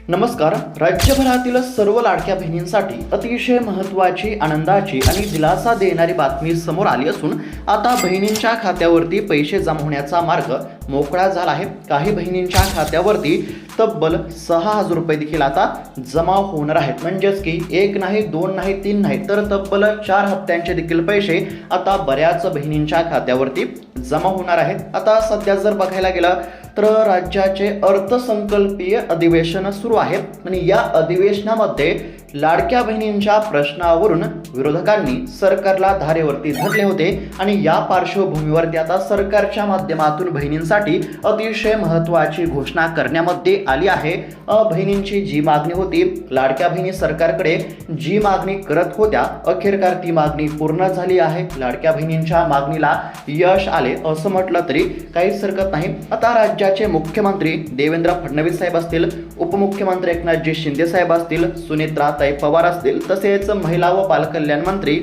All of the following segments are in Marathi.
नमस्कार. राज्यभरातील सर्व लाडक्या बहिणींसाठी अतिशय महत्त्वाची, आनंदाची आणि दिलासा देणारी बातमी समोर आली असून आता बहिणींच्या खात्यावरती पैसे जमा होण्याचा मार्ग मोकळा झाला आहे. काही बहिणींच्या खात्यावरती तब्बल 6,000 रुपये देखील आता जमा होणार आहेत. म्हणजेच की एक नाही, दोन नाही, तीन नाही, तर तब्बल 4 हप्त्यांचे देखील पैसे आता बऱ्याच बहिणींच्या खात्यावरती जमा होणार आहेत. आता सध्या जर बघायला गेलं तर राज्याचे अर्थसंकल्पीय अधिवेशन सुरू आहे आणि या अधिवेशनामध्ये लाडक्या बहिणींच्या प्रश्नावरून विरोधकांनी सरकारला धारेवरती धरले होते आणि या पार्श्वभूमीवरती आता सरकारच्या माध्यमातून बहिणींसाठी अतिशय महत्त्वाची घोषणा करण्यामध्ये आली आहे. बहिणींची जी मागणी होती, लाडक्या बहिणी सरकारकडे जी मागणी करत होत्या, अखेरकार ती मागणी पूर्ण झाली आहे. लाडक्या बहिणींच्या मागणीला यश आले असं म्हटलं तरी काहीच हरकत नाही. आता राज्याचे मुख्यमंत्री देवेंद्र फडणवीस साहेब असतील, उपमुख्यमंत्री एकनाथजी शिंदे साहेब असतील, सुनेत्राताई पवार असतील, तसेच महिला व बालकल्याण मंत्री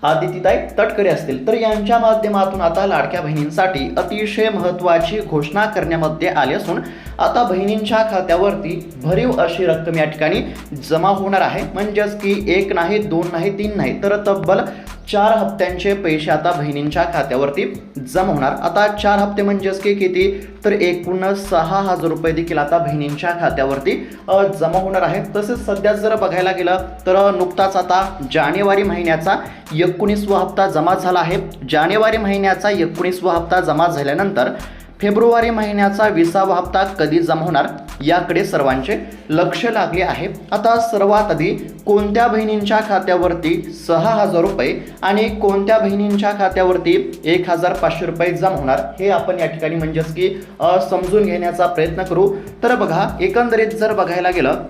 आदितीताई तटकरे असतील, तर यांच्या माध्यमातून आता लाडक्या बहिणींसाठी अतिशय महत्त्वाची घोषणा करण्यामध्ये आली असून आता बहिणींच्या खात्यावरती भरीव अशी रक्कम या ठिकाणी जमा होणार आहे. म्हणजेच की एक नाही, दोन नाही, तीन नाही, तर तब्बल 4 हप्त्यांचे पैसे आता बहिणींच्या खात्यावरती जमा होणार. आता 4 हप्ते म्हणजेच की किती, तर एकूण 6,000 रुपये देखील आता बहिणींच्या खात्यावरती जमा होणार आहे. तसेच सध्या जर बघायला गेलं तर नुकताच आता जानेवारी महिन्याचा 19वा हप्ता जमा झाला आहे. जानेवारी महिन्याचा 19वा हप्ता जमा झाल्यानंतर फेब्रुवारी महिन्याचा 20वा हप्ता कधी जमा होणार याकडे सर्वांचे लक्ष लागले आहे. आता सर्वात आधी कोणत्या बहिणींच्या खात्यावरती 6,000 रुपये आणि कोणत्या बहिणींच्या खात्यावरती 1,500 रुपये जमा होणार हे आपण या ठिकाणी म्हणजेच की समजून घेण्याचा प्रयत्न करू. तर बघा, एकंदरीत जर बघायला गेलं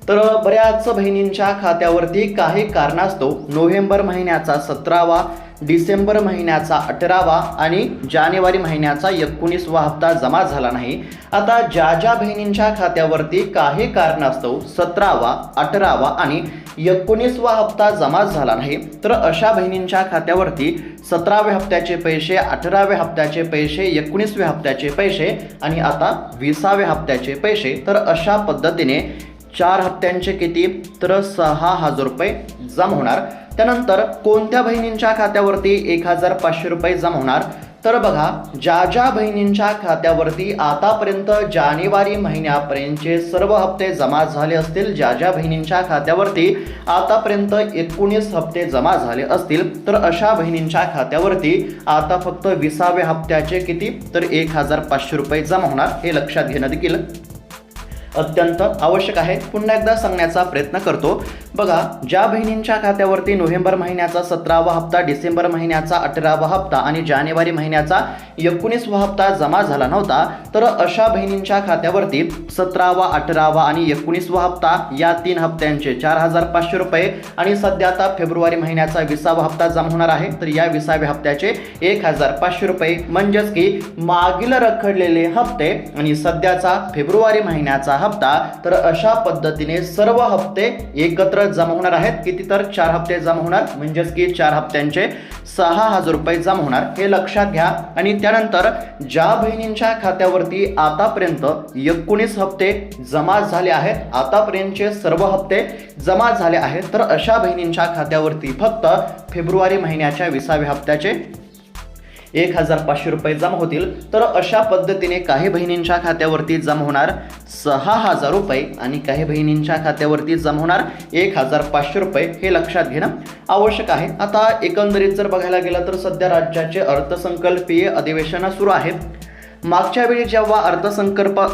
तर बऱ्याच बहिणींच्या खात्यावरती काही कारणास्तव नोव्हेंबर महिन्याचा 17वा, डिसेंबर महिन्याचा 18वा आणि जानेवारी महिन्याचा 19वा हप्ता जमा झाला नाही. आता ज्या बहिणींच्या खात्यावरती काही कारणास्तव 17वा, 18वा आणि 19वा हप्ता जमा झाला नाही, तर अशा बहिणींच्या खात्यावरती 17व्या हप्त्याचे पैसे, 18व्या हप्त्याचे पैसे, 19व्या हप्त्याचे पैसे आणि आता 20व्या हप्त्याचे पैसे, तर अशा पद्धतीने 4 हप्त्यांचे किती, तर 6,000 रुपये जमा होणार. त्यानंतर कोणत्या बहिणींच्या खात्यावरती 1,500 रुपये जमा होणार, तर बघा, ज्या बहिणींच्या खात्यावरती आतापर्यंत जानेवारी महिन्यापर्यंतचे सर्व हप्ते जमा झाले असतील, ज्या बहिणींच्या खात्यावरती आतापर्यंत 19 हप्ते जमा झाले असतील, तर अशा बहिणींच्या खात्यावरती आता फक्त 20व्या हप्त्याचे किती, तर 1,500 रुपये जमा होणार. हे लक्षात घेणं देखील अत्यंत आवश्यक आहे. पुन्हा एकदा सांगण्याचा प्रयत्न करतो. बघा, ज्या बहिणींच्या खात्यावरती नोव्हेंबर महिन्याचा 17वा हप्ता, डिसेंबर महिन्याचा 18वा हप्ता आणि जानेवारी महिन्याचा 19वा हप्ता जमा झाला नव्हता, तर अशा बहिणींच्या खात्यावरती 17वा, 18वा आणि 19वा हप्ता या 3 हप्त्यांचे 4,500 रुपये आणि सध्या आता फेब्रुवारी महिन्याचा 20वा हप्ता जमा होणार आहे, तर या 20व्या हप्त्याचे 1,500 रुपये. म्हणजेच की मागील रखडलेले हप्ते आणि सध्याचा फेब्रुवारी महिन्याचा हप्ता, तर अशा पद्धतीने सर्व हप्ते एकत्र जमा होणार आहेत. किती, तर 4 हप्ते जमा होणार. म्हणजेच की 4 हप्त्यांचे 6,000 रुपये जमा होणार. हे लक्षात घ्या. आणि त्यानंतर ज्या बहिणींच्या खात्यावरती आतापर्यंत 19 हप्ते जमा झाले आहेत, आतापर्यंतचे सर्व हप्ते जमा झाले आहेत, तर अशा बहिणींच्या खात्यावरती फक्त फेब्रुवारी महिन्याच्या 20व्या हप्त्याचे 1,500 रुपये जमा होतील. तर अशा पद्धतीने काही बहिणींच्या खात्यावरती जमा होणार 6,000 रुपये आणि काही बहिणींच्या खात्यावरती जमा होणार 1,500 रुपये. हे लक्षात घेणं आवश्यक आहे. आता एकंदरीत जर बघायला गेलं तर सध्या राज्याचे अर्थसंकल्पीय अधिवेशन सुरू आहे. मागच्या वेळी जेव्हा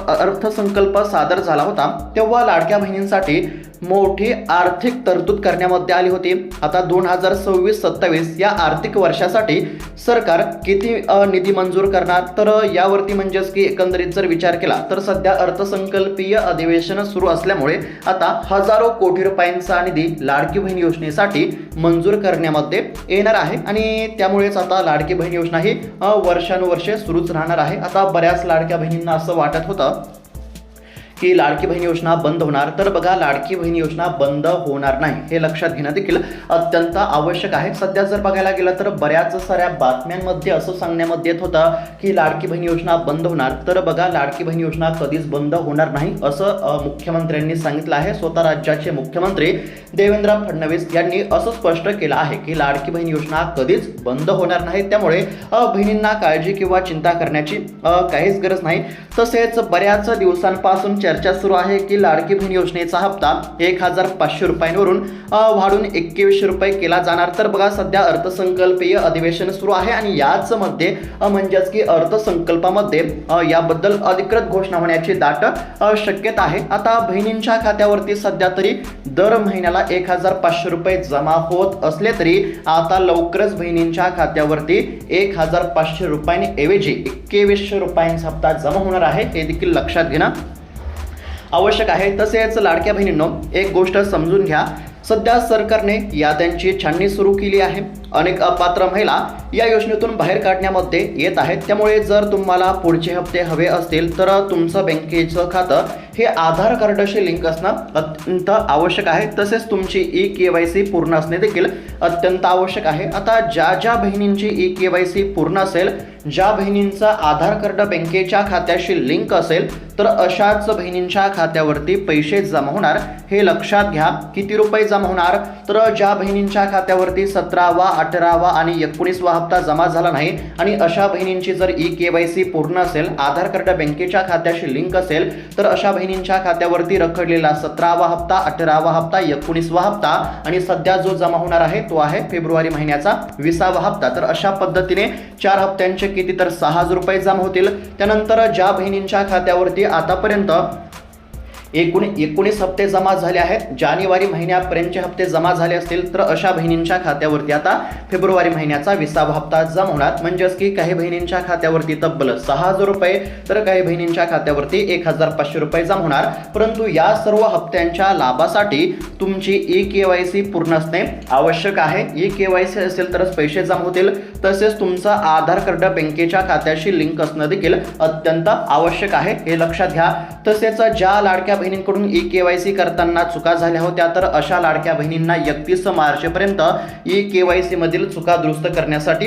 अर्थसंकल्प सादर झाला होता, तेव्हा लाडक्या बहिणींसाठी मोठी आर्थिक तरतूद करण्यामध्ये आली होती. आता 2026-27 या आर्थिक वर्षासाठी सरकार किती निधी मंजूर करणार, तर यावरती म्हणजेच की एकंदरीत जर विचार केला तर सध्या अर्थसंकल्पीय अधिवेशन सुरू असल्यामुळे आता हजारो कोटी रुपयांचा निधी लाडकी बहीण योजनेसाठी मंजूर करण्यामध्ये येणार आहे आणि त्यामुळेच आता लाडकी बहीण योजना ही वर्षानुवर्षे सुरूच राहणार आहे. आता बऱ्याच लाडक्या बहिणींना असं वाटत होतं की लाडकी बहीण योजना बंद होणार, तर बघा लाडकी बहीण योजना बंद होणार नाही हे लक्षात घेणं देखील अत्यंत आवश्यक आहे. सध्या जर बघायला गेलं तर बऱ्याच साऱ्या बातम्यांमध्ये असं सांगण्यात येत होतं की लाडकी बहीण योजना बंद होणार, तर बघा लाडकी बहीण योजना कधीच बंद होणार नाही असं मुख्यमंत्र्यांनी सांगितलं आहे. स्वतः राज्याचे मुख्यमंत्री देवेंद्र फडणवीस यांनी असं स्पष्ट केलं आहे की लाडकी बहीण योजना कधीच बंद होणार नाही, त्यामुळे बहिणींना काळजी किंवा चिंता करण्याची काहीच गरज नाही. तसेच बऱ्याच दिवसांपासून चर्चा सुरू आहे की लाडकी बहीण योजनेचा हप्ता 1,500 रुपयांवरून वाढून 2100 रुपये केला जाणार. तर बघा सध्या अर्थसंकल्पीय अधिवेशन सुरू आहे आणि याच मध्ये म्हणजेच की अर्थसंकल्पामध्ये याबद्दल अधिकृत घोषणा होण्याची दाट शक्यता आहे. आता बहिणींच्या खात्यावरती सध्या तरी दर महिन्याला 1,500 रुपये जमा होत असले तरी आता लवकरच बहिणींच्या खात्यावरती 1,500 रुपयांऐवजी 2100 रुपयांचा हप्ता जमा होणार आहे हे देखील लक्षात घेणं आवश्यक आहे. तसेच लाडक्या बहिणींनो एक गोष्ट समजून घ्या, सध्या सरकारने याद्यांची छाननी सुरू केली आहे. अनेक अपात्र महिला या योजनेतून बाहेर काढण्यामध्ये येत आहेत, त्यामुळे जर तुम्हाला पुढचे हप्ते हवे असतील तर तुमचं बँकेचं खातं हे आधार कार्डाशी लिंक असणं अत्यंत आवश्यक आहे. तसेच तुमची KYC पूर्ण असणे देखील अत्यंत आवश्यक आहे. आता ज्या बहिणींची KYC पूर्ण असेल, ज्या बहिणींचं आधार कार्ड बँकेच्या खात्याशी लिंक असेल, तर अशाच बहिणींच्या खात्यावरती पैसे जमा होणार हे लक्षात घ्या. किती रुपये जमा होणार, तर ज्या बहिणींच्या खात्यावरती 17वा 18वा आणि 19वा हप्ता जमा झाला नाही आणि अशा बहिणींची जर KYC पूर्ण असेल, आधार कार्ड बँकेच्या खात्याशी लिंक असेल, तर अशा बहिणींच्या खात्यावरती रखडलेला 17वा हप्ता 18वा हप्ता 19वा हप्ता आणि सध्या जो जमा होणार आहे तो आहे फेब्रुवारी महिन्याचा 20वा हप्ता. तर अशा पद्धतीने 4 हप्त्यांचे किती तर 6,000 रुपये जमा होतील. त्यानंतर ज्या बहिणींच्या खात्यावरती आतापर्यंत 19 हप्ते जमा झाले आहेत, जानेवारी महिन्यापर्यंतचे हप्ते जमा झाले असतील, तर अशा बहिणींच्या खात्यावरती आता फेब्रुवारी महिन्याचा 20वा हप्ता जमा होणार. म्हणजेच की काही बहिणींच्या खात्यावरती तब्बल 6,000 रुपये तर काही बहिणींच्या खात्यावरती 1,500 रुपये जमा होणार. परंतु या सर्व हप्त्यांच्या लाभासाठी तुमची KYC पूर्ण असणे आवश्यक आहे. KYC असेल तरच पैसे जमा होतील. तसेच तुमचं आधार कार्ड बँकेच्या खात्याशी लिंक असणं देखील अत्यंत आवश्यक आहे हे लक्षात घ्या. तसेच ज्या लाडक्या बहिणींकडून KYC करताना चुका झाल्या होत्या, तर अशा लाडक्या बहिणींना 31 मार्चपर्यंत KYC मधील चुका दुरुस्त करण्यासाठी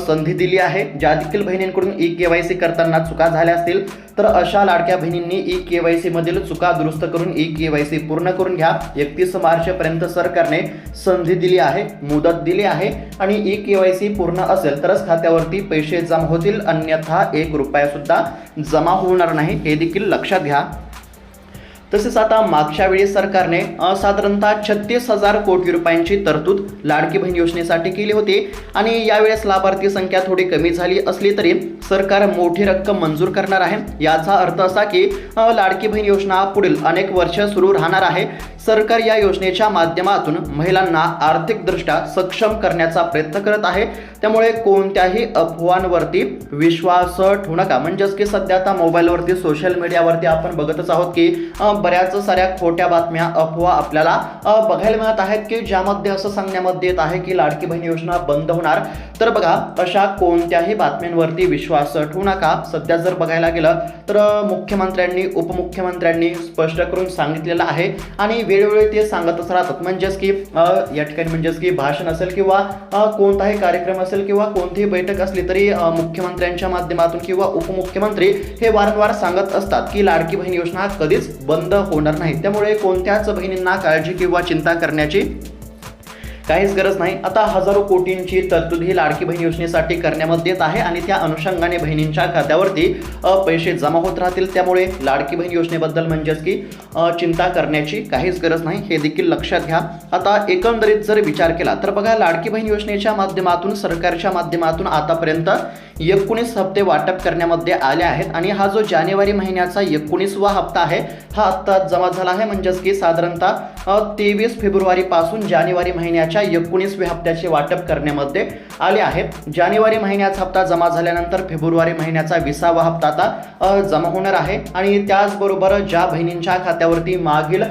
संधी दिली आहे. ज्या देखील बहिणींकडून KYC करताना चुका झाल्या असतील, तर अशा लाडक्या बहिणींनी KYC मधील चुका दुरुस्त करून KYC पूर्ण करून घ्या. 31 मार्चपर्यंत सरकारने संधी दिली आहे, मुदत दिली आहे आणि KYC पूर्ण असेल तरच खात्यावरती पैसे जमा होतील, अन्यथा 1 रुपया सुद्धा जमा होणार नाही हे देखील लक्षात घ्या. तसेच आता मागच्या वेळी सरकारने साधारणतः 36,000 कोटी रुपयांची तरतूद लाडकी बहीण योजनेसाठी केली होती आणि यावेळेस लाभार्थी संख्या थोडी कमी झाली असली तरी सरकार मोठी रक्कम मंजूर करणार आहे. याचा अर्थ असा की लाडकी बहीण योजना पुढील अनेक वर्ष सुरू राहणार आहे. सरकार या योजनेच्या माध्यमातून महिलांना आर्थिकदृष्ट्या सक्षम करण्याचा प्रयत्न करत आहे, त्यामुळे कोणत्याही अफवांवरती विश्वास ठेवू नका. म्हणजेच की सध्या आता मोबाईलवरती सोशल मीडियावरती आपण बघतच आहोत की बऱ्याच साऱ्या खोट्या बातम्या अफवा आपल्याला बघायला मिळत आहेत की ज्यामध्ये असं सांगण्यामध्ये येत आहे की लाडकी बहीण योजना बंद होणार. तर बघा अशा कोणत्याही बातम्यांवरती विश्वास ठेवू नका. सध्या जर बघायला गेलं तर मुख्यमंत्र्यांनी उपमुख्यमंत्र्यांनी स्पष्ट करून सांगितलेलं आहे आणि वेळोवेळी ते सांगतच राहतात. म्हणजेच की या ठिकाणी म्हणजेच की भाषण असेल किंवा कोणताही कार्यक्रम असेल किंवा कोणतीही बैठक असली तरी मुख्यमंत्र्यांच्या माध्यमातून किंवा उपमुख्यमंत्री हे वारंवार सांगत असतात की लाडकी बहीण योजना कधीच बंद होणार नाही. त्यामुळे कोणत्याच बहिणींना काळजी किंवा चिंता करण्याची काहीच गरज नाही. आता हजारो कोटींची तरतूद ही लाडकी बहीण योजनेसाठी करण्यामध्ये येत आहे आणि त्या अनुषंगाने बहिणींच्या खात्यावरती पैसे जमा होत राहतील. त्यामुळे लाडकी बहीण योजनेबद्दल म्हणजेच की चिंता करण्याची काहीच गरज नाही हे देखील लक्षात घ्या. आता एकंदरीत जर विचार केला तर बघा लाडकी बहीण योजनेच्या माध्यमातून सरकारच्या माध्यमातून आतापर्यंत 19 हप्ते वाटप करण्यामध्ये आले आहेत आणि हा जो जानेवारी महिन्याचा 19वा हप्ता आहे हा आत्ता जमा झाला आहे. म्हणजेच की साधारणतः 23 फेब्रुवारी पासून जानेवारी महिन्याच्या 19व्या हप्त्याचे वाटप करण्यामध्ये आले आहे. जानेवारी महिन्याचा हप्ता जमा झाल्यानंतर फेब्रुवारी महिन्याचा 20वा हप्ता आता जमा होणार आहे आणि त्याचबरोबर ज्या बहिणींच्या खात्यावरती मागील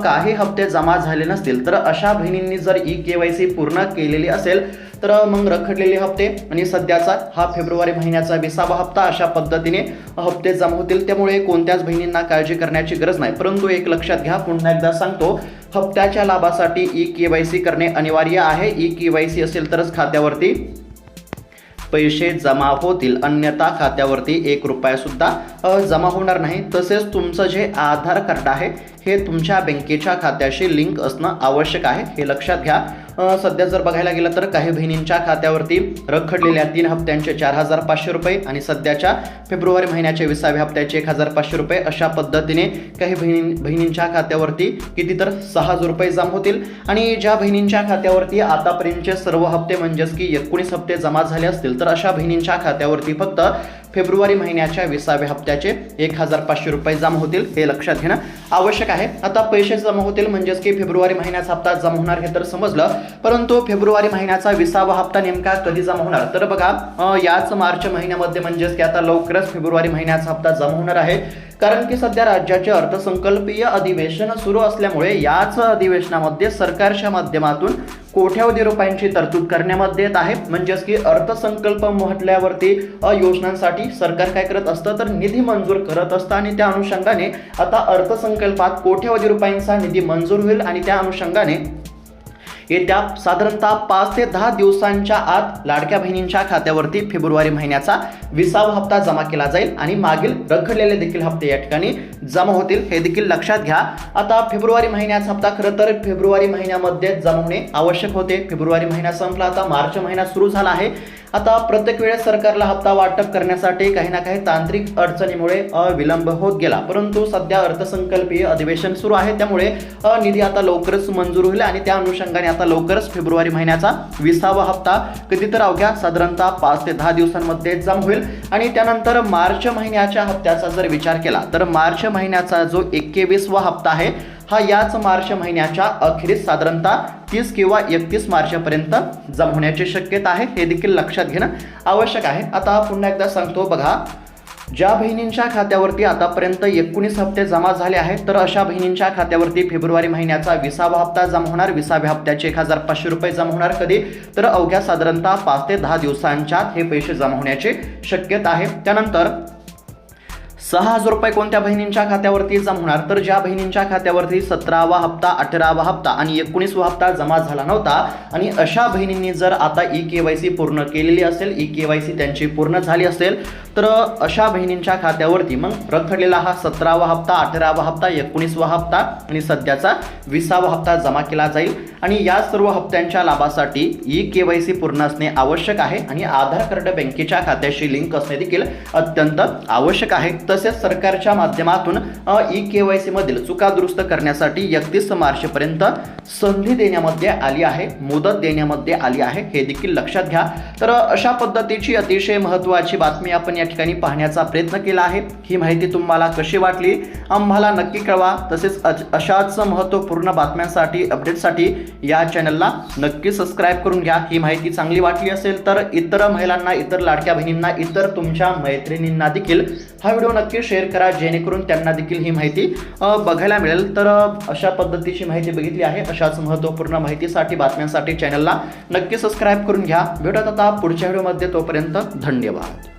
काही हप्ते जमा झाले नसतील तर अशा बहिणींनी जर KYC पूर्ण केलेली असेल तर मग रखडलेले हप्ते आणि सध्याचा हा फेब्रुवारी महिन्याचा 20वा हप्ता अशा पद्धतीने हप्ते जमा होतील। त्यामुळे कोणत्याच बहिणींना काळजी करण्याची गरज नाही। परंतु एक लक्षात घ्या, पुन्हा एकदा सांगतो, हप्त्याच्या लाभासाठी ई-केवायसी करणे अनिवार्य आहे। ई-केवायसी असेल तरच खात्यावरती पैसे जमा होतील, अन्यथा खात्यावरती 1 रुपया सुद्धा जमा होणार नाही। तसेच तुमचं जे आधार कार्ड आहे हे तुमच्या बँकेच्या खात्याशी लिंक असणं आवश्यक आहे, हे लक्षात घ्या। सध्या जर बघायला गेलं तर काही बहिणींच्या खात्यावरती रखडलेल्या 3 हप्त्यांचे 4,500 रुपये आणि सध्याच्या फेब्रुवारी महिन्याच्या 20व्या हप्त्याचे 1,500 रुपये अशा पद्धतीने काही बहिणींच्या खात्यावरती किती तर 6,000 रुपये जमा होतील। आणि ज्या बहिणींच्या खात्यावरती आतापर्यंतचे सर्व हप्ते म्हणजेच की 19 हप्ते जमा झाले असतील तर अशा बहिणींच्या खात्यावरती फक्त फेब्रुवारी महिन्याच्या 20व्या हप्त्याचे 1,500 रुपये जमा होतील, हे लक्षात घेणं आवश्यक आहे। आता पैसे जमा होतील म्हणजेच की फेब्रुवारी महिन्याचा हप्ता जमा होणार हे तर समजलं, परंतु फेब्रुवारी महिन्याचा 20वा हप्ता नेमका कधी जमा होणार? तर बघा, याच मार्च महिन्यामध्ये म्हणजेच की आता लवकरच फेब्रुवारी महिन्याचा हप्ता जमा होणार आहे। कारण की सध्या राज्याचे अर्थसंकल्पीय अधिवेशन सुरू असल्यामुळे याच अधिवेशनामध्ये सरकारच्या माध्यमातून कोट्यावधी रुपयांची तरतूद करण्यामध्ये येत आहे। म्हणजेच की अर्थसंकल्प म्हटल्यावरती योजनांसाठी सरकार काय करत असतं तर निधी मंजूर करत असतं आणि त्या अनुषंगाने आता अर्थसंकल्पात कोट्यावधी रुपयांचा निधी मंजूर होईल आणि त्या अनुषंगाने येत्या साधारणतः 5 ते 10 दिवसांच्या आत लाडक्या बहिणींच्या खात्यावरती फेब्रुवारी महिन्याचा 20वा हप्ता जमा केला जाईल आणि मागील रखडलेले देखील हप्ते या ठिकाणी जमा होतील, हे देखील लक्षात घ्या। आता फेब्रुवारी महिन्याचा हप्ता खरं तर फेब्रुवारी महिन्यामध्ये जमा होणे आवश्यक होते। फेब्रुवारी महिना संपला, आता मार्च महिना सुरू झाला आहे। आता प्रत्येक वेळेस सरकारला हप्ता वाटप करण्यासाठी काही ना काही तांत्रिक अडचणीमुळे विलंब होत गेला, परंतु सध्या अर्थसंकल्पीय अधिवेशन सुरू आहे, त्यामुळे निधी आता लवकरच मंजूर होईल आणि त्या अनुषंगाने आता लवकरच फेब्रुवारी महिन्याचा 20वा हप्ता कधी तर अवघ्या साधारणतः 5 ते 10 दिवसांमध्ये जमा होईल। आणि त्यानंतर मार्च महिन्याच्या हप्त्याचा जर विचार केला तर मार्च महिन्याचा जो 21वा हप्ता आहे हा याच मार्च महिन्याच्या अखेरीस साधारणतः 30 किंवा 31 मार्चपर्यंत जमा होण्याची शक्यता आहे, हे देखील लक्षात घेणं आवश्यक आहे। आता पुन्हा एकदा सांगतो, बघा, ज्या बहिणींच्या खात्यावरती आतापर्यंत 19 हप्ते जमा झाले आहेत तर अशा बहिणींच्या खात्यावरती फेब्रुवारी महिन्याचा 20वा हप्ता जमा होणार। 20व्या हप्त्याचे 1,500 रुपये जमा होणार कधी तर अवघ्या साधारणतः 5 ते 10 दिवसांच्या हे पैसे जमा होण्याची शक्यता आहे। त्यानंतर 6,000 रुपये कोणत्या बहिणींच्या खात्यावरती जमा होणार तर ज्या बहिणींच्या खात्यावरती 17वा हप्ता, 18वा हप्ता आणि 19वा हप्ता जमा झाला नव्हता आणि अशा बहिणींनी जर आता ई-केवायसी पूर्ण केलेली असेल, ई-केवायसी त्यांची पूर्ण झाली असेल तर अशा बहिणींच्या खात्यावरती मग रखडलेला हा 17वा हप्ता, 18वा हप्ता, 19वा हप्ता आणि सध्याचा 20वा हप्ता जमा केला जाईल। आणि या सर्व हप्त्यांच्या लाभासाठी ई-केवायसी पूर्ण असणे आवश्यक आहे आणि आधार कार्ड बँकेच्या खात्याशी लिंक असणे देखील अत्यंत आवश्यक आहे। तसेच सरकारच्या माध्यमातून ई-केवायसी मधील चुका दुरुस्त करण्यासाठी 31 मार्चपर्यंत संधी देण्यामध्ये आली आहे, मुदत देण्यामध्ये आली आहे, हे देखील लक्षात घ्या। तर अशा पद्धतीची अतिशय महत्त्वाची बातमी आपण या ठिकाणी पाहण्याचा प्रयत्न केला आहे। ही माहिती तुम्हाला कशी वाटली आम्हाला नक्की कळवा। तसेच अशाच महत्त्वपूर्ण बातम्यांसाठी, अपडेटसाठी या चॅनलला नक्की सबस्क्राईब करून घ्या। ही माहिती चांगली वाटली असेल तर इतर महिलांना, इतर लाडक्या बहिणींना, इतर तुमच्या मैत्रिणींना देखील हा व्हिडिओ नक्की शेअर करा, जेणेकरून त्यांना देखील ही माहिती बघायला मिळेल। तर अशा पद्धतीची माहिती बघितली आहे। अशाच महत्त्वपूर्ण माहितीसाठी, बातम्यांसाठी चॅनलला नक्की सबस्क्राईब करून घ्या। भेटूयात आता पुढच्या व्हिडिओमध्ये, तोपर्यंत धन्यवाद।